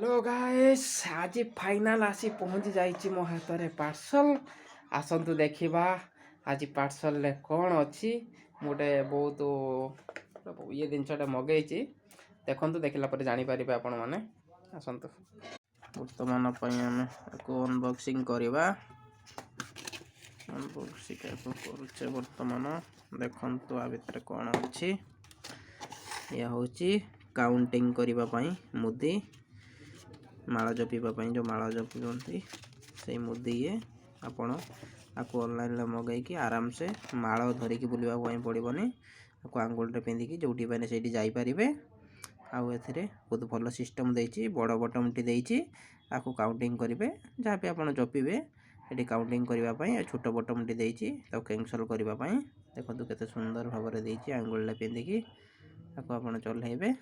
hello guys आज final आसी पहुंची जाइए मो हाथ में पार्सल आसतु देखा आज पार्सल रे कौन अच्छी गोटे बहुत ये जिनसा मगेई देखु देखला जापर आपण मैंने आसतु बर्तमान आम अनबॉक्सिंग करवा अनबॉक्सिंग करुचे बर्तमान देखु आ भितर कौन अच्छी यह हूँ काउंटिंग करने मुदी माला जपीवाई जो माला जपी से मुदी ये आपण आपको ऑनलाइन मगैकी आराम से माला धरिकी बुलवा पड़ोनी आपको आंगुल पिंधिकी जो से जापरें आउ ए बहुत भल सिस्टम देती बड़ बटन टी आपको काउंटिंग करेंगे जहाँ भी आप जपीबे ये काउंटिंग करने छोट बटन टी कैंसल करने देखो केते सुंदर भाव में आंगुल पिंधिकी आपको चलइबे